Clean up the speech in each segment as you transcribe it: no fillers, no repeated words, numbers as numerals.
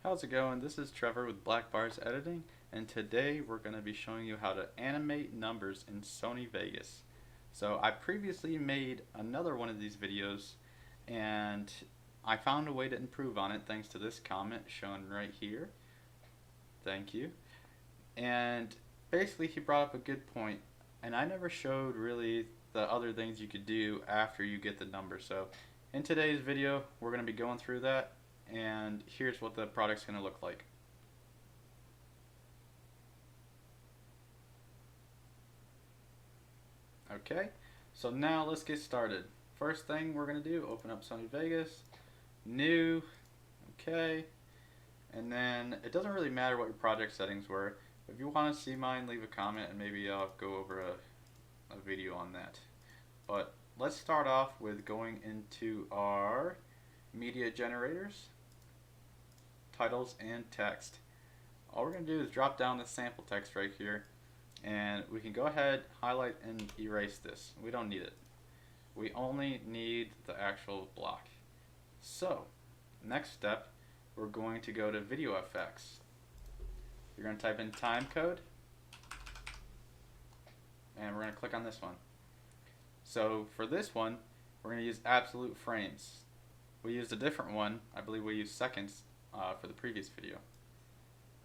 How's it going? This is Trevor with Black Bars Editing, and today we're going to be showing you how to animate numbers in Sony Vegas. So I previously made another one of these videos, and I found a way to improve on it thanks to this comment shown right here. Thank you. And basically he brought up a good point, and I never showed really the other things you could do after you get the number. So in today's video we're going to be going through that, and here's what the product's going to look like. Okay, so now let's get started. First thing we're going to do, open up Sony Vegas, new, okay, and then it doesn't really matter what your project settings were. If you want to see mine, leave a comment and maybe I'll go over a video on that. But let's start off with going into our media generators, titles, and text. All we're going to do is drop down the sample text right here, and we can go ahead, highlight, and erase this. We don't need it. We only need the actual block. So, next step, we're going to go to Video Effects. You're going to type in time code, and we're going to click on this one. So for this one, we're going to use absolute frames. We used a different one. I believe we used seconds for the previous video.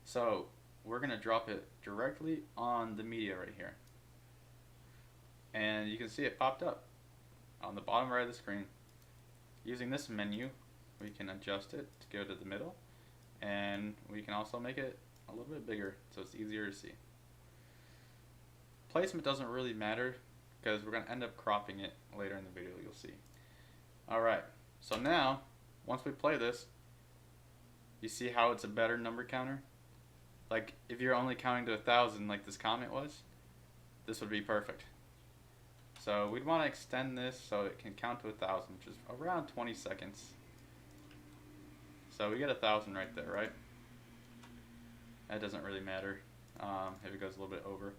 So we're going to drop it directly on the media right here. And you can see it popped up on the bottom right of the screen. Using this menu, we can adjust it to go to the middle, and we can also make it a little bit bigger so it's easier to see. Placement doesn't really matter because we're going to end up cropping it later in the video, you'll see. Alright, so now once we play this, you see how it's a better number counter? Like if you're only counting to 1,000 like this comment was, this would be perfect. So we'd want to extend this so it can count to 1,000, which is around 20 seconds. So we get 1,000 right there, right? That doesn't really matter if it goes a little bit over.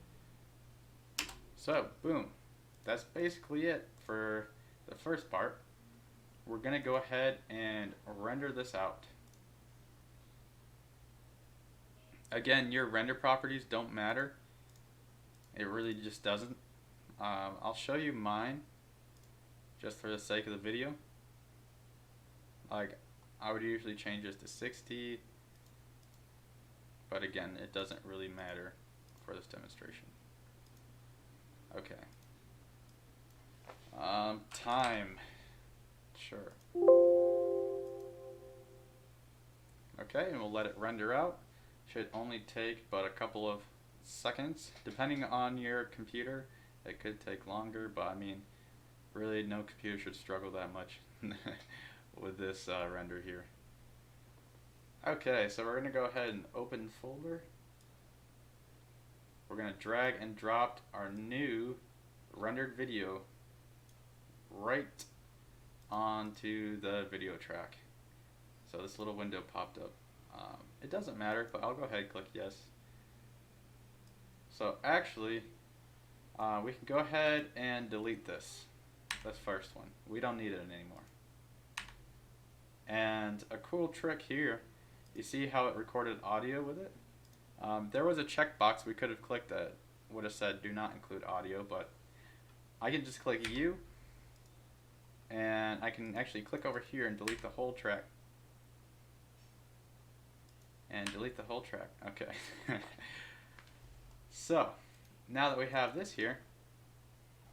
So boom, that's basically it for the first part. We're going to go ahead and render this out. Again, your render properties don't matter. It really just doesn't. I'll show you mine just for the sake of the video. Like, I would usually change this to 60, but again, it doesn't really matter for this demonstration. Okay. Time. Sure. Okay, and we'll let it render out. Should only take but a couple of seconds. Depending on your computer, it could take longer, but I mean, really no computer should struggle that much with this render here. Okay, so we're going to go ahead and open folder. We're going to drag and drop our new rendered video right onto the video track. So this little window popped up. It doesn't matter, but I'll go ahead and click yes. So actually, we can go ahead and delete this first one. We don't need it anymore. And a cool trick here, you see how it recorded audio with it? There was a checkbox we could have clicked that would have said do not include audio, but I can just click U, and I can actually click over here and delete the whole track. And delete the whole track. Okay. So, now that we have this here,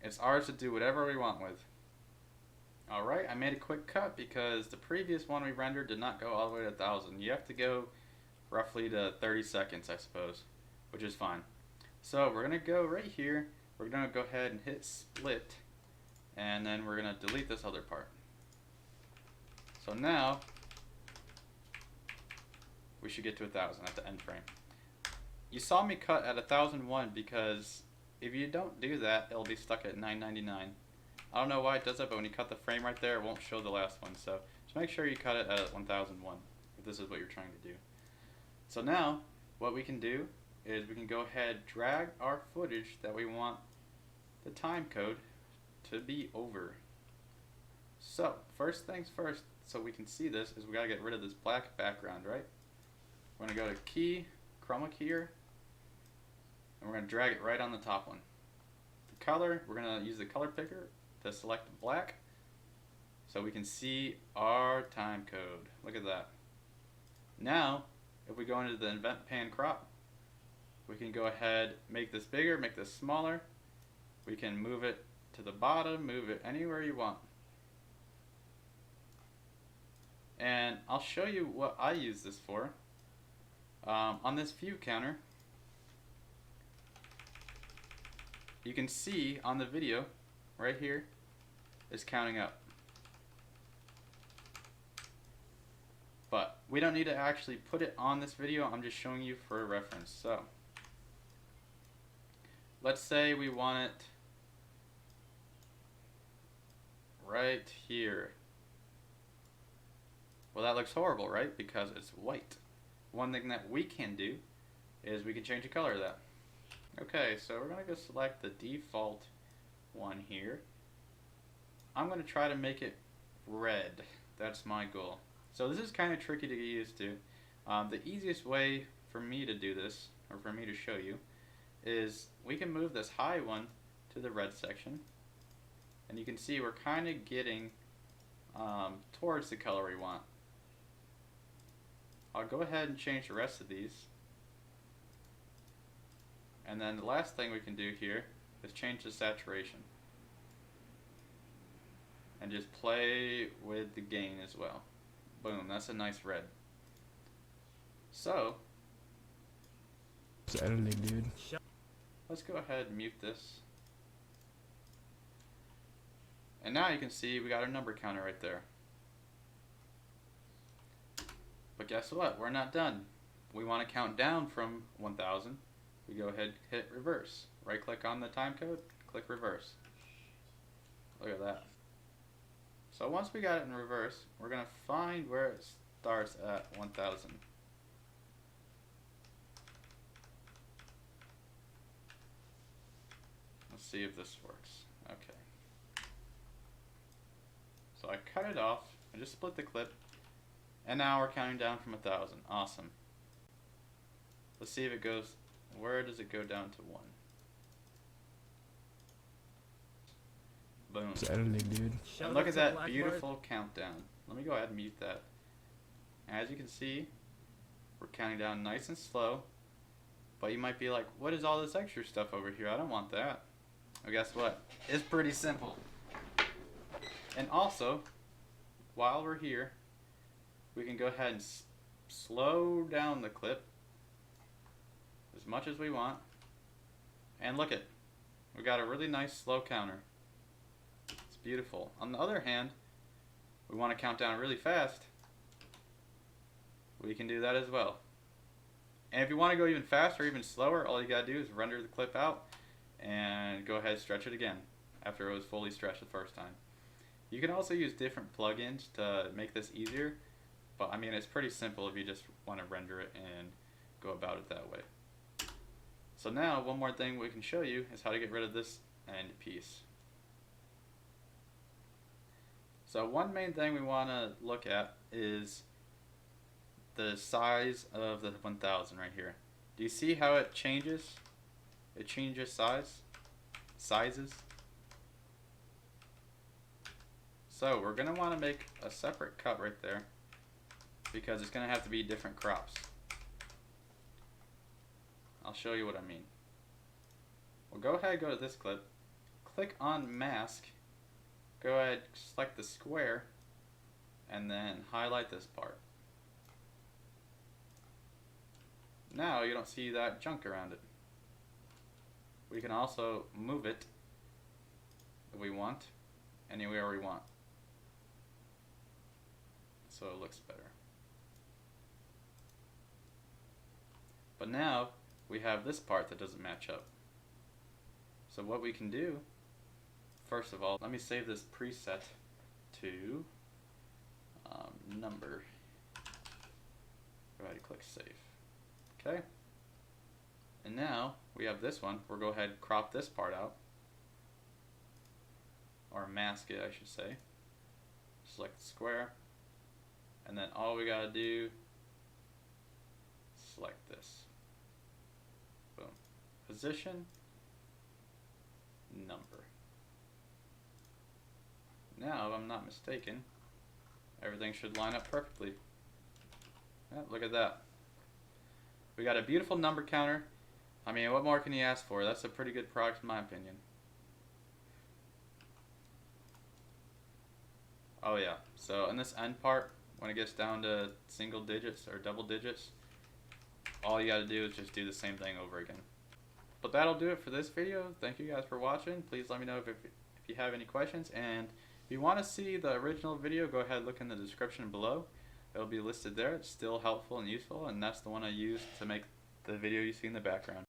it's ours to do whatever we want with. Alright, I made a quick cut because the previous one we rendered did not go all the way to 1,000. You have to go roughly to 30 seconds, I suppose, which is fine. So we're going to go right here, we're going to go ahead and hit split, and then we're going to delete this other part. So now, we should get to 1,000 at the end frame. You saw me cut at 1,001 because if you don't do that, it'll be stuck at 999. I don't know why it does that, but when you cut the frame right there, it won't show the last one. So just make sure you cut it at 1001 if this is what you're trying to do. So now, what we can do is we can go ahead, drag our footage that we want the time code to be over. So, first things first, so we can see this, is we gotta get rid of this black background, right? We're going to go to key, chroma key here, and we're going to drag it right on the top one. The color, we're going to use the color picker to select black so we can see our time code. Look at that. Now, if we go into the Event Pan Crop, we can go ahead, make this bigger, make this smaller. We can move it to the bottom, move it anywhere you want. And I'll show you what I use this for. On this view counter, you can see on the video right here is counting up. But we don't need to actually put it on this video, I'm just showing you for a reference. So let's say we want it right here. Well, that looks horrible, right? Because it's white. One thing that we can do is we can change the color of that. Okay, so we're going to go select the default one here. I'm going to try to make it red. That's my goal. So this is kind of tricky to get used to. The easiest way for me to do this, or for me to show you, is we can move this high one to the red section. And you can see we're kind of getting towards the color we want. I'll go ahead and change the rest of these. And then the last thing we can do here is change the saturation. And just play with the gain as well. Boom, that's a nice red. So, it's editing, dude. Let's go ahead and mute this. And now you can see we got our number counter right there. But guess what? We're not done. We want to count down from 1000. We go ahead, hit reverse. Right click on the time code, click reverse. Look at that. So once we got it in reverse, we're going to find where it starts at 1000. Let's see if this works. Okay. So I cut it off, I just split the clip, and now we're counting down from 1000. Awesome. Let's see if it goes, where does it go down to 1? Boom. It's editing, dude. And look at that beautiful countdown. Let me go ahead and mute that. As you can see, we're counting down nice and slow. But you might be like, what is all this extra stuff over here? I don't want that. Well, guess what? It's pretty simple. And also, while we're here, we can go ahead and slow down the clip as much as we want. And look it, we got a really nice slow counter. It's beautiful. On the other hand, we want to count down really fast. We can do that as well. And if you want to go even faster, even slower, all you gotta do is render the clip out and go ahead and stretch it again after it was fully stretched the first time. You can also use different plugins to make this easier, but I mean it's pretty simple if you just want to render it and go about it that way. So now one more thing we can show you is how to get rid of this end piece. So one main thing we want to look at is the size of the 1000 right here. Do you see how it changes? It changes sizes. So we're going to want to make a separate cut right there because it's going to have to be different crops. I'll show you what I mean. We'll go ahead and go to this clip, click on mask, go ahead, select the square, and then highlight this part. Now you don't see that junk around it. We can also move it if we want, anywhere we want. So it looks better. But now we have this part that doesn't match up. So what we can do, first of all, let me save this preset to number. Go ahead and click save. Okay. And now we have this one. We'll go ahead and crop this part out. Or mask it, I should say. Select the square. And then all we gotta do is select this. Boom. Position, number. Now, if I'm not mistaken, everything should line up perfectly. Yeah, look at that. We got a beautiful number counter. I mean, what more can you ask for? That's a pretty good product in my opinion. Oh yeah, so in this end part, when it gets down to single digits or double digits, all you gotta do is just do the same thing over again. But that'll do it for this video. Thank you guys for watching. Please let me know if you have any questions, and if you want to see the original video, go ahead and look in the description below. It'll be listed there. It's still helpful and useful, and that's the one I used to make the video you see in the background.